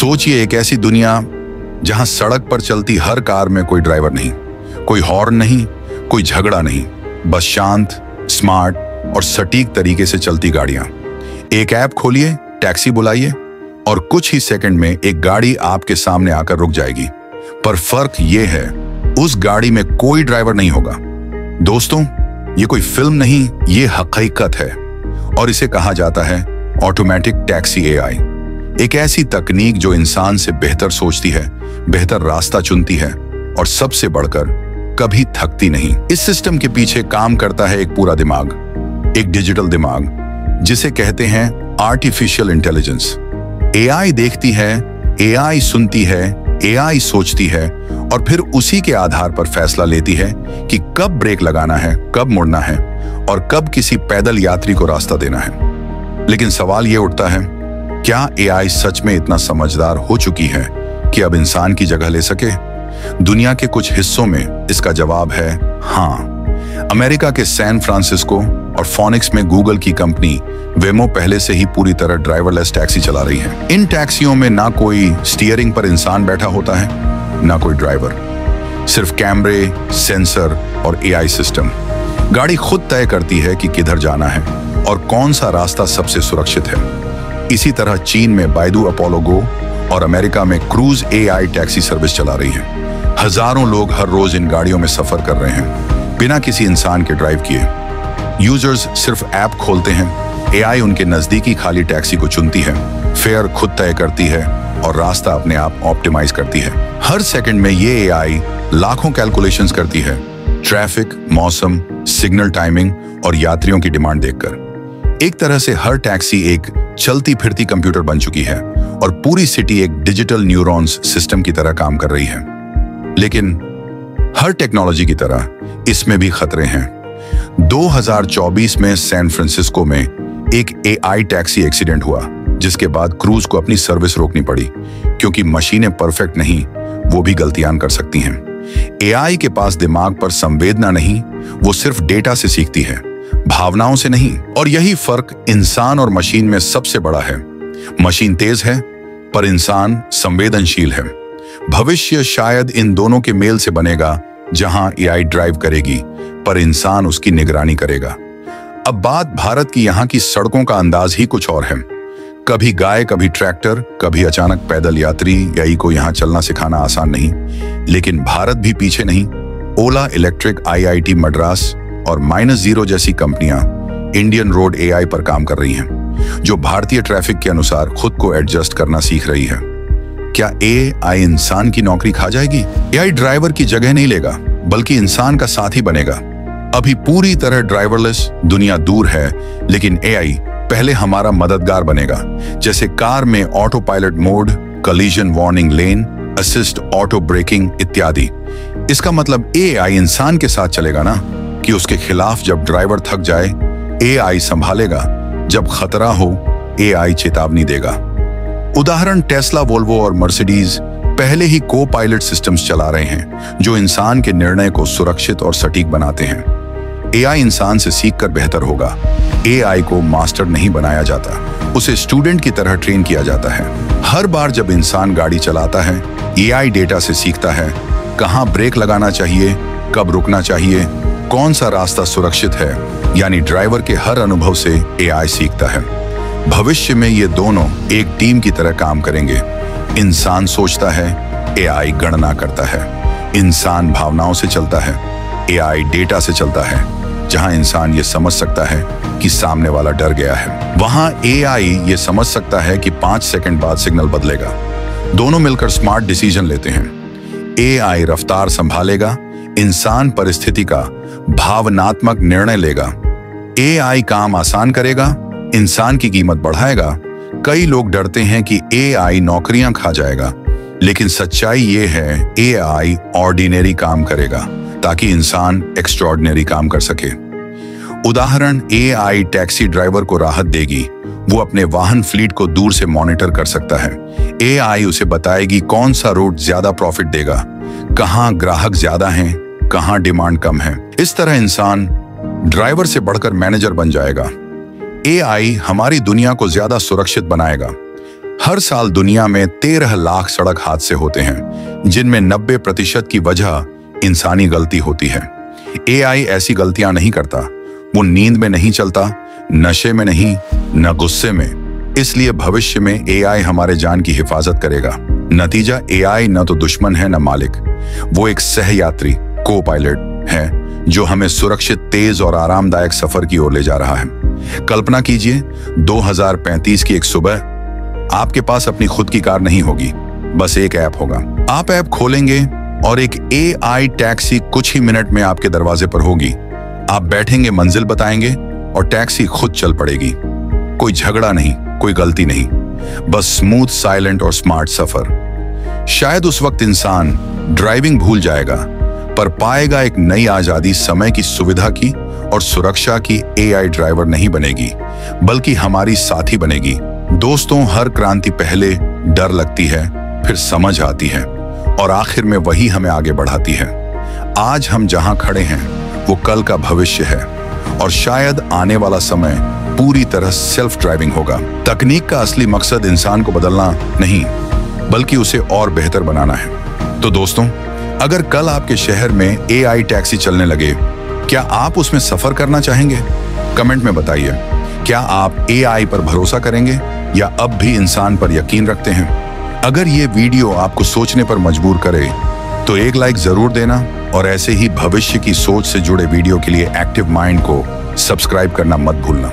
सोचिए एक ऐसी दुनिया जहां सड़क पर चलती हर कार में कोई ड्राइवर नहीं, कोई हॉर्न नहीं, कोई झगड़ा नहीं, बस शांत, स्मार्ट और सटीक तरीके से चलती गाड़ियां। एक ऐप खोलिए, टैक्सी बुलाइए और कुछ ही सेकंड में एक गाड़ी आपके सामने आकर रुक जाएगी। पर फर्क ये है, उस गाड़ी में कोई ड्राइवर नहीं होगा। दोस्तों, ये कोई फिल्म नहीं, ये हकीकत है और इसे कहा जाता है ऑटोमेटिक टैक्सी एआई। एक ऐसी तकनीक जो इंसान से बेहतर सोचती है, बेहतर रास्ता चुनती है और सबसे बढ़कर कभी थकती नहीं। इस सिस्टम के पीछे काम करता है एक पूरा दिमाग, एक डिजिटल दिमाग जिसे कहते हैं आर्टिफिशियल इंटेलिजेंस। एआई देखती है, एआई सुनती है, एआई सोचती है और फिर उसी के आधार पर फैसला लेती है कि कब ब्रेक लगाना है, कब मुड़ना है और कब किसी पैदल यात्री को रास्ता देना है। लेकिन सवाल यह उठता है, क्या एआई सच में इतना समझदार हो चुकी है कि अब इंसान की जगह ले सके? दुनिया के कुछ हिस्सों में इसका जवाब है हाँ। अमेरिका के सैन फ्रांसिस्को और फोनिक्स में गूगल की कंपनी वेमो पहले से ही पूरी तरह ड्राइवरलेस टैक्सी चला रही है। इन टैक्सियों में ना कोई स्टीयरिंग पर इंसान बैठा होता है, ना कोई ड्राइवर, सिर्फ कैमरे, सेंसर और एआई सिस्टम। गाड़ी खुद तय करती है कि किधर जाना है और कौन सा रास्ता सबसे सुरक्षित है। इसी तरह चीन में बाइडू अपोलो गो और अमेरिका में क्रूज एआई टैक्सी सर्विस चला रही है। हजारों लोग हर रोज इन गाड़ियों में सफर कर रहे हैं बिना किसी इंसान के ड्राइव किए। यूजर्स सिर्फ ऐप खोलते हैं, एआई उनके नजदीकी खाली टैक्सी को चुनती है, फेयर खुद तय करती है और रास्ता अपने आप ऑप्टिमाइज करती है। हर सेकंड में ये एआई लाखों कैलकुलेशंस करती है, ट्रैफिक, मौसम, सिग्नल टाइमिंग और यात्रियों की डिमांड देखकर। एक तरह से हर टैक्सी एक चलती फिरती कंप्यूटर बन चुकी है और पूरी सिटी एक डिजिटल न्यूरॉन्स सिस्टम की तरह काम कर रही है। लेकिन हर टेक्नोलॉजी की तरह इसमें भी खतरे हैं। 2024 में सैन फ्रांसिस्को में एक एआई टैक्सी एक्सीडेंट हुआ, जिसके बाद क्रूज को अपनी सर्विस रोकनी पड़ी, क्योंकि मशीनें परफेक्ट नहीं, वो भी गलतियां कर सकती हैं। एआई के पास दिमाग पर संवेदना नहीं, वो सिर्फ डेटा से सीखती है, भावनाओं से नहीं। और यही फर्क इंसान और मशीन में सबसे बड़ा है। मशीन तेज है पर इंसान संवेदनशील है। भविष्य शायद इन दोनों के मेल से बनेगा, जहां एआई ड्राइव करेगी पर इंसान उसकी निगरानी करेगा। अब बात भारत की यहाँ की सड़कों का अंदाज ही कुछ और है। कभी गाय, कभी ट्रैक्टर, कभी अचानक पैदल यात्री। एआई को यहाँ चलना सिखाना आसान नहीं, लेकिन भारत भी पीछे नहीं। ओला इलेक्ट्रिक, आईआईटी मद्रास और -0 जैसी कंपनियां इंडियन रोड एआई पर काम कर रही हैं, जो भारतीय ट्रैफिक के अनुसार खुद को एडजस्ट करना सीख रही है। क्या एआई इंसान की नौकरी खा जाएगी? एआई ड्राइवर की जगह नहीं लेगा, बल्कि इंसान का साथी बनेगा। अभी पूरी तरह ड्राइवरलेस दुनिया दूर है, लेकिन एआई पहले हमारा मददगार बनेगा। जैसे कार में auto pilot mode, collision warning lane, assist auto braking इत्यादि। इसका मतलब एआई इंसान के साथ चलेगा ना, कि उसके खिलाफ जब ड्राइवर थक जाए एआई संभालेगा, जब खतरा हो एआई चेतावनी देगा। उदाहरण टेस्ला, वोल्वो और मर्सिडीज पहले ही को पायलट सिस्टम्स चला रहे हैं, जो इंसान के निर्णय को सुरक्षित और सटीक बनाते हैं। एआई इंसान से सीखकर बेहतर होगा। एआई को मास्टर नहीं बनाया जाता, उसे स्टूडेंट की तरह ट्रेन किया जाता है। हर बार जब इंसान गाड़ी चलाता है, एआई डेटा से सीखता है कहां ब्रेक लगाना चाहिए, कब रुकना चाहिए, कौन सा रास्ता सुरक्षित है। यानी ड्राइवर के हर अनुभव से एआई सीखता है। भविष्य में ये दोनों एक टीम की तरह काम करेंगे। इंसान सोचता है, एआई गणना करता है। इंसान भावनाओं से चलता है, एआई डेटा से चलता है। जहां इंसान ये समझ सकता है कि सामने वाला डर गया है, वहां एआई ये समझ सकता है कि 5 सेकंड बाद सिग्नल बदलेगा। दोनों मिलकर स्मार्ट डिसीजन लेते हैं। एआई रफ्तार संभालेगा, इंसान परिस्थिति का भावनात्मक निर्णय लेगा। एआई काम आसान करेगा, इंसान की कीमत बढ़ाएगा। कई लोग डरते हैं कि एआई नौकरियां खा जाएगा, लेकिन सच्चाई ये है, एआई ऑर्डिनरी काम करेगा ताकि इंसान एक्स्ट्रॉर्डिनरी काम कर सके। उदाहरण, एआई टैक्सी ड्राइवर को राहत देगी। वो अपने वाहन फ्लीट को दूर से मॉनिटर कर सकता है। एआई उसे बताएगी कौन सा रूट ज्यादा प्रॉफिट देगा, कहां ग्राहक ज्यादा हैं, कहां डिमांड कम है। इस तरह इंसान ड्राइवर से बढ़कर मैनेजर बन जाएगा। एआई हमारी दुनिया को ज्यादा सुरक्षित बनाएगा। हर साल दुनिया में 13 लाख सड़क हादसे होते हैं, जिनमें 90% की वजह इंसानी गलती होती है। एआई ऐसी गलतियां नहीं करता। वो नींद में नहीं चलता, नशे में नहीं, न गुस्से में। इसलिए भविष्य में एआई हमारे जान की हिफाजत करेगा। नतीजा, एआई न तो दुश्मन है न मालिक। वो एक सहयात्री, को पायलट है जो हमें सुरक्षित, तेज और आरामदायक सफर की ओर ले जा रहा है। कल्पना कीजिए 2035 की एक सुबह आपके पास अपनी खुद की कार नहीं होगी, बस एक ऐप होगा। आप ऐप खोलेंगे और एक एआई टैक्सी कुछ ही मिनट में आपके दरवाजे पर होगी। आप बैठेंगे, मंजिल बताएंगे और टैक्सी खुद चल पड़ेगी। कोई झगड़ा नहीं, कोई गलती नहीं, बस स्मूथ, साइलेंट और स्मार्ट सफर। शायद उस वक्त इंसान ड्राइविंग भूल जाएगा, पर पाएगा एक नई आजादी, समय की सुविधा की और सुरक्षा की। एआई ड्राइवर नहीं बनेगी, बल्कि हमारी साथी बनेगी। दोस्तों, हर क्रांति पहले डर लगती है, फिर समझ आती है और आखिर में वही हमें आगे बढ़ाती है। आज हम जहां खड़े हैं वो कल का भविष्य है और शायद आने वाला समय पूरी तरह सेल्फ ड्राइविंग होगा। तकनीक का असली मकसद इंसान को बदलना नहीं, बल्कि उसे और बेहतर बनाना है। तो दोस्तों, अगर कल आपके शहर में एआई टैक्सी चलने लगे, क्या आप उसमें सफर करना चाहेंगे? कमेंट में बताइए। क्या आप एआई पर भरोसा करेंगे या अब भी इंसान पर यकीन रखते हैं? अगर ये वीडियो आपको सोचने पर मजबूर करे तो एक लाइक जरूर देना और ऐसे ही भविष्य की सोच से जुड़े वीडियो के लिए एक्टिव माइंड को सब्सक्राइब करना मत भूलना।